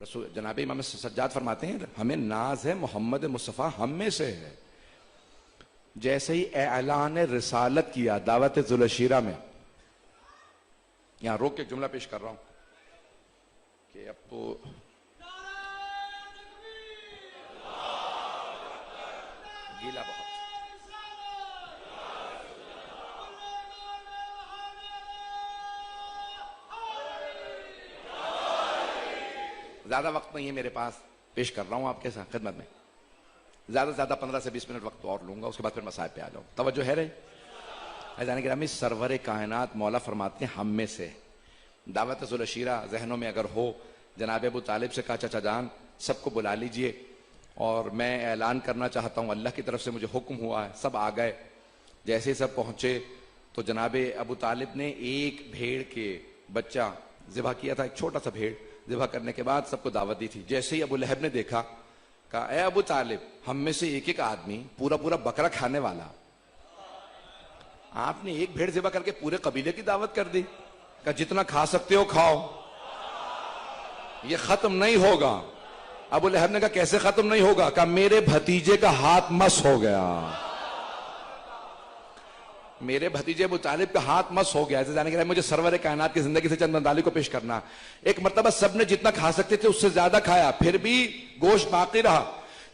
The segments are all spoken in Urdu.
رسول جناب امام سجاد فرماتے ہیں ہمیں ناز ہے محمد مصطفیٰ ہم میں سے ہے. جیسے ہی اعلان رسالت کیا دعوت ذوالشیرہ میں، یہاں روک کے جملہ پیش کر رہا ہوں کہ اب تو گیلا بہت زیادہ وقت نہیں ہے میرے پاس، پیش کر رہا ہوں آپ کے ساتھ خدمت میں. زیادہ سے زیادہ 15 سے 20 منٹ وقت اور لوں گا، اس کے بعد پھر مسائل پہ آ جاؤں. توجہ ہے رہے عزیزان گرامی، سرور کائنات مولا فرماتے ہیں ہم میں سے. دعوت ذوالشیرہ ذہنوں میں اگر ہو، جناب ابو طالب سے کہا چچا جان سب کو بلا لیجئے اور میں اعلان کرنا چاہتا ہوں، اللہ کی طرف سے مجھے حکم ہوا ہے. سب آ گئے. جیسے سب پہنچے تو جناب ابو طالب نے ایک بھیڑ کے بچہ ذبح کیا تھا، ایک چھوٹا سا بھیڑ ذبح کرنے کے بعد سب کو دعوت دی تھی. جیسے ہی ابو لہب نے دیکھا، کہا اے ابو طالب، ہم میں سے ایک ایک آدمی پورا پورا بکرا کھانے والا، آپ نے ایک بھیڑ ذبح کر کے پورے قبیلے کی دعوت کر دی. کہا جتنا کھا سکتے ہو کھاؤ، یہ ختم نہیں ہوگا. ابو لہب نے کہا کیسے ختم نہیں ہوگا؟ کہا میرے بھتیجے کا ہاتھ مس ہو گیا، میرے بھتیجے ابو طالب کا ہاتھ مس ہو گیا. ایسے جانے کے لیے مجھے سرور کائنات کی زندگی سے چند مندالی کو پیش کرنا. ایک مرتبہ سب نے جتنا کھا سکتے تھے اس سے زیادہ کھایا، پھر بھی گوشت باقی رہا.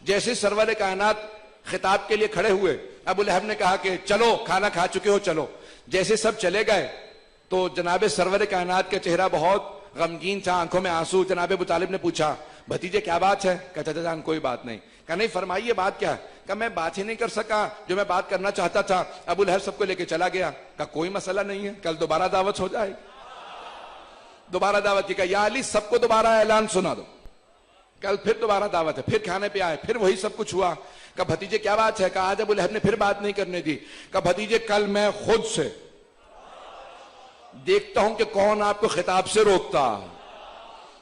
جیسے سرور کائنات خطاب کے لیے کھڑے ہوئے، ابو لہب نے کہا کہ چلو کھانا کھا چکے ہو چلو. جیسے سب چلے گئے تو جناب سرور کائنات کا چہرہ بہت غمگین تھا، آنکھوں میں آنسو. جناب ابو طالب نے پوچھا بھتیجے کیا بات ہے؟ کہا چچا جان کوئی بات نہیں. کہا نہیں فرمائیے بات کیا ہے؟ کہا میں بات ہی نہیں کر سکا جو میں بات کرنا چاہتا تھا. ابو لہب سب کو لے کے چلا گیا. کہا کوئی مسئلہ نہیں ہے، کل دوبارہ دعوت ہو جائے. دوبارہ دعوت کی. کہا یا علی سب کو دوبارہ اعلان سنا دو، کل پھر دوبارہ دعوت ہے. پھر کھانے پہ آئے، پھر وہی سب کچھ ہوا. کہا بھتیجے کیا بات ہے؟ کہا آج ابو لہب نے پھر بات نہیں کرنے دی. کہا بھتیجے کل میں خود سے دیکھتا ہوں کہ کون آپ کو خطاب سے روکتا.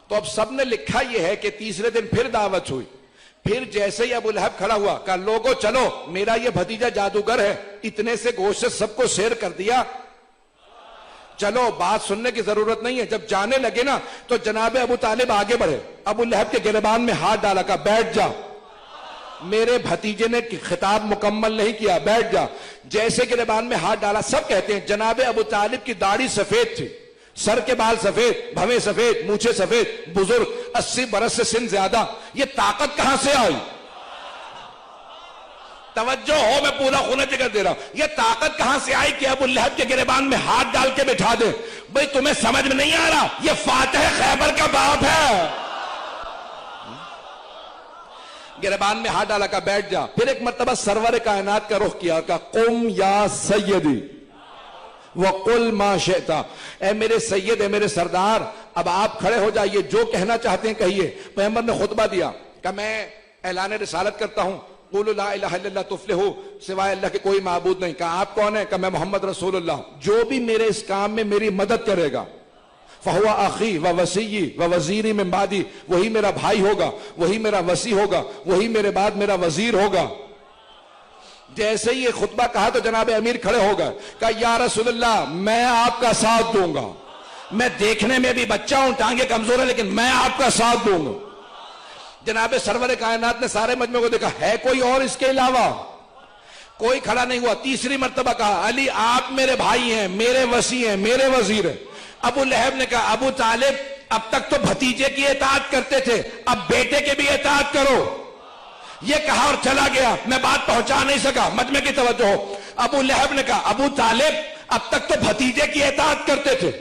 تو اب سب نے لکھا یہ ہے کہ تیسرے دن پھر دعوت ہوئی. پھر جیسے ہی ابو لہب کھڑا ہوا، کہا لوگو چلو میرا یہ بھتیجا جادوگر ہے، اتنے سے گوشت سے سب کو سیر کر دیا، چلو بات سننے کی ضرورت نہیں ہے. جب جانے لگے نا تو جناب ابو طالب آگے بڑھے، ابو لہب کے گریبان میں ہاتھ ڈالا، کہا بیٹھ جا، میرے بھتیجے نے خطاب مکمل نہیں کیا، بیٹھ جا. جیسے گریبان میں ہاتھ ڈالا، سب کہتے ہیں جناب ابو طالب کی داڑھی سفید تھی، سر کے بال سفید، بھویں سفید، مونچھیں سفید، بزرگ، 80 برس سے سن زیادہ. یہ طاقت کہاں سے آئی؟ توجہ ہو، میں پورا خونہ جگر دے رہا ہوں. یہ طاقت کہاں سے آئی کہ ابو لہب کے گریبان میں ہاتھ ڈال کے بٹھا دے؟ بھئی تمہیں سمجھ میں نہیں آ رہا، یہ فاتح خیبر کا باپ ہے. گریبان میں ہاتھ ڈالا، کا بیٹھ جا. پھر ایک مرتبہ سرور کائنات کا رخ کیا، کہا قم یا سیدی وَقُلْ مَا شِئْتَ، اے میرے سید، اے میرے سردار، اب آپ کھڑے ہو جائیے، جو کہنا چاہتے ہیں کہیے. پیغمبر نے خطبہ دیا کہ میں اعلان رسالت کرتا ہوں، قولوا لا الہ الا اللہ تفلحوا، سوائے اللہ کے کوئی معبود نہیں. کہا آپ کون ہیں؟ کہ میں محمد رسول اللہ. جو بھی میرے اس کام میں میری مدد کرے گا فَهُوَ أَخِي وَوَسِيِّي وَوَزِيرِي مِن بَعْدِي، وہی میرا بھائی ہوگا، وہی میرا وصی ہوگا، وہی میرے بعد میرا وزیر ہوگا. جیسے ہی یہ خطبہ کہا تو جناب امیر کھڑے ہو گئے. کہا یا رسول اللہ میں آپ کا ساتھ دوں گا، میں دیکھنے میں بھی بچہ ہوں، ٹانگیں کمزور ہیں، لیکن میں آپ کا ساتھ دوں گا. جناب سرور کائنات نے سارے مجمع کو دیکھا، ہے کوئی اور اس کے علاوہ؟ کوئی کھڑا نہیں ہوا. تیسری مرتبہ کہا علی آپ میرے بھائی ہیں، میرے وصی ہیں، میرے وزیر ہیں. ابو لہب نے کہا ابو طالب اب تک تو بھتیجے کی اطاعت کرتے تھے، اب بیٹے کے بھی اطاعت کرو. یہ کہا اور چلا گیا، میں بات پہنچا نہیں سکا. مجمع کی توجہ ہو. ابو لہب نے کہا ابو طالب اب تک تو بھتیجے کی اطاعت کرتے تھے،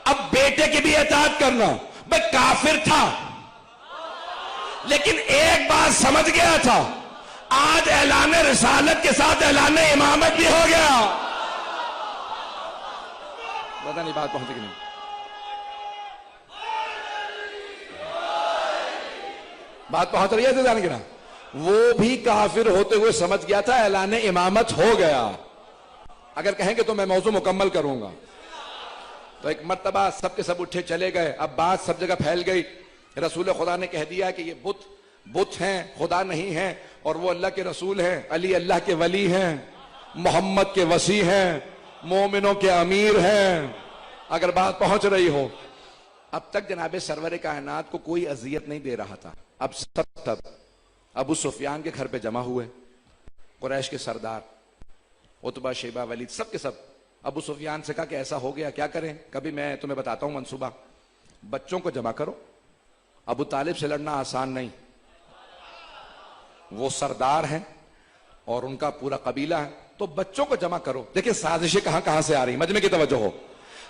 اب بیٹے کی بھی اطاعت کرنا. بھئی کافر تھا لیکن ایک بات سمجھ گیا تھا، آج اعلان رسالت کے ساتھ اعلان امامت بھی ہو گیا. پتہ نہیں بات پہنچے کہ نہیں. بات پہنچ رہی ہے جان کے نا. وہ بھی کافر ہوتے ہوئے سمجھ گیا تھا اعلان امامت ہو گیا. اگر کہیں گے تو میں موضوع مکمل کروں گا. تو ایک مرتبہ سب کے سب اٹھے چلے گئے. اب بات سب جگہ پھیل گئی. رسول خدا نے کہہ دیا کہ یہ بت ہیں، خدا نہیں ہیں، اور وہ اللہ کے رسول ہیں، علی اللہ کے ولی ہیں، محمد کے وصی ہیں، مومنوں کے امیر ہیں. اگر بات پہنچ رہی ہو اب تک جناب سرور کائنات کو کوئی اذیت نہیں دے رہا تھا. اب سب ابو سفیان کے گھر پہ جمع ہوئے قریش کے سردار عتبہ شیبہ ولید سب کے سب. ابو سفیان سے کہا کہ ایسا ہو گیا کیا کریں؟ کبھی میں تمہیں بتاتا ہوں منصوبہ. بچوں کو جمع کرو. ابو طالب سے لڑنا آسان نہیں, وہ سردار ہیں اور ان کا پورا قبیلہ ہے, تو بچوں کو جمع کرو. دیکھیں سازشیں کہاں سے آ رہی, مجمع کی توجہ ہو.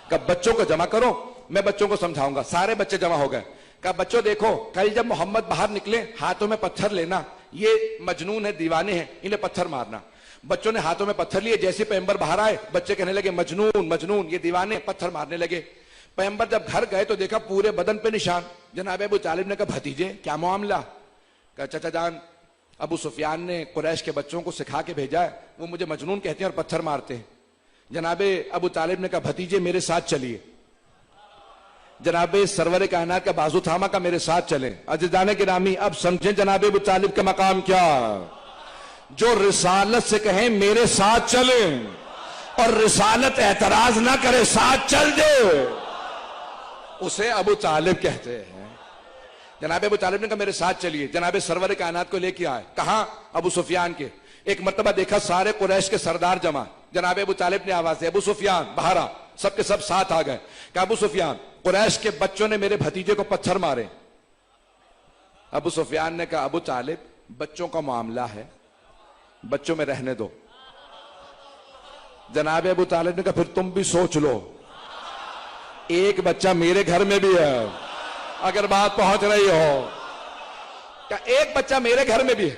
کہ بچوں کو جمع کرو, میں بچوں کو سمجھاؤں گا. سارے بچے جمع ہو گئے. کہ بچوں دیکھو, کل جب محمد باہر نکلے ہاتھوں میں پتھر لینا, یہ مجنون ہے, دیوانے ہیں, انہیں پتھر مارنا. بچوں نے ہاتھوں میں پتھر لیے. جیسے پیغمبر باہر آئے بچے کہنے لگے مجنون مجنون, یہ دیوانے, پتھر مارنے لگے. پیغمبر جب گھر گئے تو دیکھا پورے بدن پہ نشان. جناب ابو طالب نے کہا بھتیجے کیا معاملہ؟ کہا چچا جان ابو سفیان نے قریش کے بچوں کو سکھا کے بھیجا ہے, وہ مجھے مجنون کہتے ہیں اور پتھر مارتے ہیں. جناب ابو طالب نے کہا بھتیجے میرے ساتھ چلیے. جناب سرور کائنات کا بازو تھاما کا میرے ساتھ چلیں. عزیزان گرامی اب سمجھیں جناب ابو طالب کا مقام کیا. جو رسالت سے کہیں میرے ساتھ چلیں اور رسالت اعتراض نہ کرے ساتھ چل دے, اسے ابو طالب کہتے ہیں. جناب ابو طالب نے کہا میرے ساتھ چلیے. جناب سرور کائنات کو لے کے آئے. کہاں؟ ابو سفیان کے. ایک مرتبہ دیکھا سارے قریش کے سردار جمع. جناب ابو طالب نے آواز دی ابو سفیان باہر آ. سب کے سب ساتھ آ گئے. کہ ابو سفیان قریش کے بچوں نے میرے بھتیجے کو پتھر مارے. ابو سفیان نے کہا ابو طالب بچوں کا معاملہ ہے, بچوں میں رہنے دو. جناب ابو طالب نے کہا پھر تم بھی سوچ لو, ایک بچہ میرے گھر میں بھی ہے, اگر بات پہنچ رہی ہو. کہ ایک بچہ میرے گھر میں بھی ہے.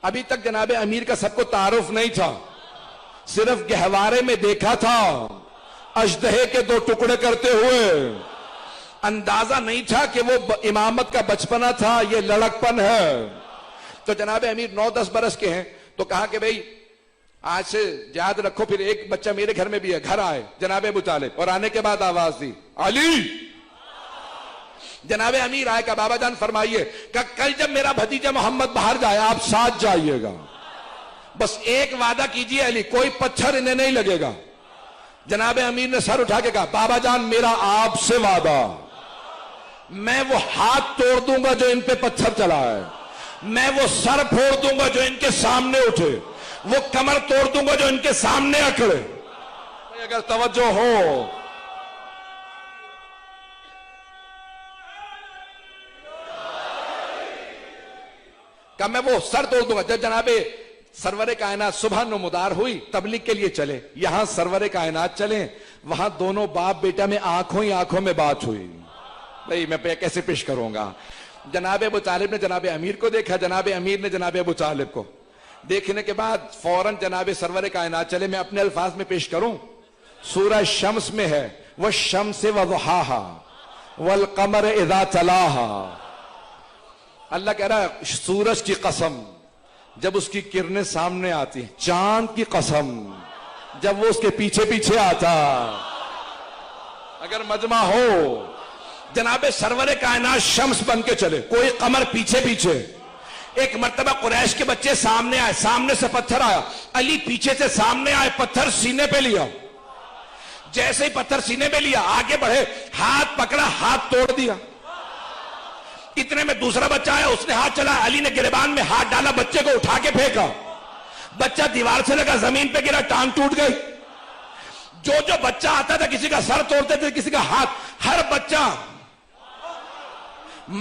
ابھی تک جناب امیر کا سب کو تعارف نہیں تھا, صرف گہوارے میں دیکھا تھا اژدہے کے 2 ٹکڑے کرتے ہوئے. اندازہ نہیں تھا کہ وہ امامت کا بچپنا تھا, یہ لڑکپن ہے. تو جناب امیر 9-10 برس کے ہیں, تو کہا کہ بھئی آج سے یاد رکھو پھر ایک بچہ میرے گھر میں بھی ہے. گھر آئے جناب ابو طالب, اور آنے کے بعد آواز دی علی. جناب امیر آئے. کہ بابا جان فرمائیے. کہ کل جب میرا بھتیجا محمد باہر جائے آپ ساتھ جائیے گا, بس ایک وعدہ کیجئے علی, کوئی پتھر انہیں نہیں لگے گا. جناب امیر نے سر اٹھا کے کہا بابا جان میرا آپ سے وعدہ, میں وہ ہاتھ توڑ دوں گا جو ان پہ پتھر چلا ہے, میں وہ سر پھوڑ دوں گا جو ان کے سامنے اٹھے, وہ کمر توڑ دوں گا جو ان کے سامنے اکڑے. اگر توجہ ہو کہ میں وہ سر توڑ دوں گا. جب جناب سرور کائنات صبح نمودار ہوئی تبلیغ کے لیے چلے. یہاں سرور کائنات چلیں, وہاں دونوں باپ بیٹا میں آنکھوں ہی آنکھوں میں بات ہوئی. بھئی میں کیسے پیش کروں گا. جناب ابو طالب نے جناب امیر کو دیکھا, جناب امیر نے جناب ابو طالب کو. دیکھنے کے بعد فوراً جناب سرور کائنات چلے. میں اپنے الفاظ میں پیش کروں. سورہ شمس میں ہے والشمس وضحاها والقمر اذا تلاها. اللہ کہہ رہا ہے سورج کی قسم جب اس کی کرنیں سامنے آتی ہیں, چاند کی قسم جب وہ اس کے پیچھے پیچھے آتا. اگر مجمع ہو جناب سرور کائنات شمس بن کے چلے, کوئی قمر پیچھے پیچھے. ایک مرتبہ قریش کے بچے سامنے آئے, سامنے سے پتھر آیا, علی پیچھے سے سامنے آئے, پتھر سینے پہ لیا. جیسے ہی پتھر سینے پہ لیا آگے بڑھے, ہاتھ پکڑا, ہاتھ توڑ دیا. اتنے میں دوسرا بچہ آیا, اس نے ہاتھ چلایا, علی نے گریبان میں ہاتھ ڈالا, بچے کو اٹھا کے پھینکا. بچہ دیوار سے لگا, زمین پہ گرا, ٹانگ ٹوٹ گئی. جو بچہ آتا تھا کسی کا سر توڑتے تھے, کسی کا ہاتھ. ہر بچہ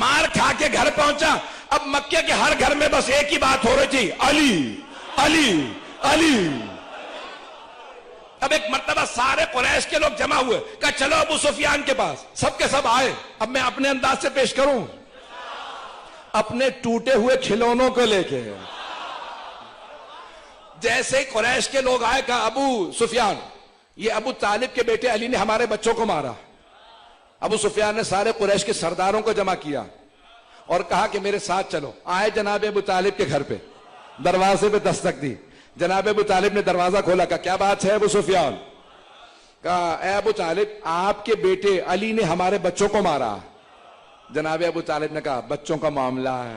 مار کھا کے گھر پہنچا. اب مکے کے ہر گھر میں بس ایک ہی بات ہو رہی تھی, علی علی علی. اب ایک مرتبہ سارے قریش کے لوگ جمع ہوئے. کہا چلو ابو سفیان کے پاس. سب کے سب آئے. اب میں اپنے انداز سے پیش کروں, اپنے ٹوٹے ہوئے کھلونوں کو لے کے. جیسے ہی قریش کے لوگ آئے, کہا ابو سفیان یہ ابو طالب کے بیٹے علی نے ہمارے بچوں کو مارا. ابو سفیان نے سارے قریش کے سرداروں کو جمع کیا اور کہا کہ میرے ساتھ چلو. آئے جناب ابو طالب کے گھر پہ, دروازے پہ دستک دی. جناب ابو طالب نے دروازہ کھولا. کہا کیا بات ہے ابو سفیان؟ کہا اے ابو طالب آپ کے بیٹے علی نے ہمارے بچوں کو مارا. جناب ابو طالب نے کہا بچوں کا معاملہ ہے.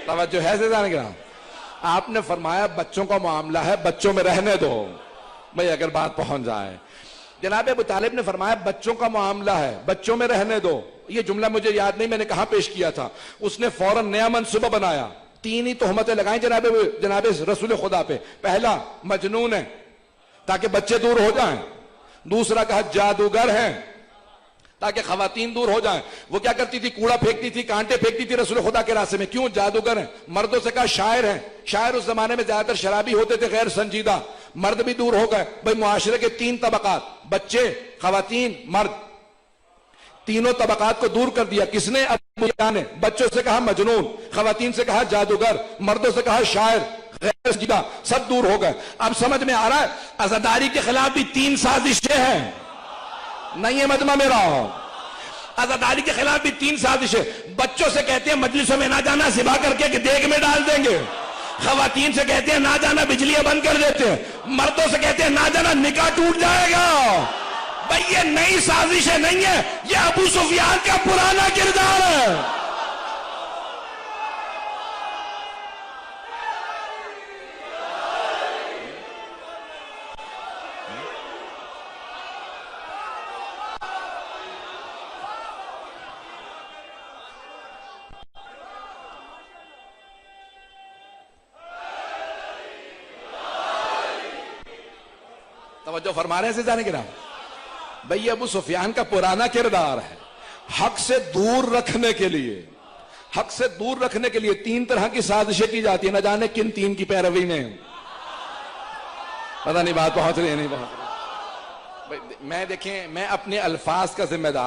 توجہ ہے زیادہ. آپ نے فرمایا بچوں کا معاملہ ہے, بچوں میں رہنے دو. بھئی اگر بات پہنچ جائے. جناب ابو طالب نے فرمایا بچوں کا معاملہ ہے, بچوں میں رہنے دو. یہ جملہ مجھے یاد نہیں میں نے کہاں پیش کیا تھا. اس نے فوراً نیا منصوبہ بنایا, 3 ہی تہمتیں لگائیں جناب رسول خدا پہ. پہلا مجنون ہے تاکہ بچے دور ہو جائیں, دوسرا کہا جادوگر ہیں تاکہ خواتین دور ہو جائیں. وہ کیا کرتی تھی, کوڑا پھینکتی تھی, کانٹے پھینکتی تھی رسول خدا کے راستے میں. کیوں؟ جادوگر ہیں. مردوں سے کہا شاعر ہیں. شاعر اس زمانے میں زیادہ تر شرابی ہوتے تھے, غیر سنجیدہ. مرد بھی دور ہو گئے. بھئی معاشرے کے 3 طبقات, بچے, خواتین, مرد, تینوں طبقات کو دور کر دیا. کس نے؟ ابو جہل نے. بچوں سے کہا مجنون, خواتین سے کہا جادوگر, مردوں سے کہا شاعر, غیر سنجیدہ, سب دور ہو گئے. اب سمجھ میں آ رہا ہے عزاداری کے خلاف بھی 3 سازشیں ہیں. نہیں ہے مجمع میرا, عزاداری کے خلاف بھی 3 سازشیں. بچوں سے کہتے ہیں مجلسوں میں نہ جانا, ذبح کر کے کہ دیگ میں ڈال دیں گے. خواتین سے کہتے ہیں نہ جانا, بجلیاں بند کر دیتے ہیں. مردوں سے کہتے ہیں نہ جانا, نکاح ٹوٹ جائے گا. بھئی یہ نئی سازشیں نہیں ہے, یہ ابو سفیان کا پرانا کردار ہے. توجہ فرما رہے ہیں سیدھانے کرام. بھئی ابو سفیان کا پرانا کردار ہے. حق سے دور رکھنے کے لیے, حق سے دور رکھنے کے لیے 3 طرح کی سازشیں کی جاتی ہیں. نہ جانے کن 3 کی پیروی میں. پتہ نہیں بات پہنچ رہی ہے نہیں پہنچ رہی. میں دیکھیں, میں اپنے الفاظ کا ذمہ دار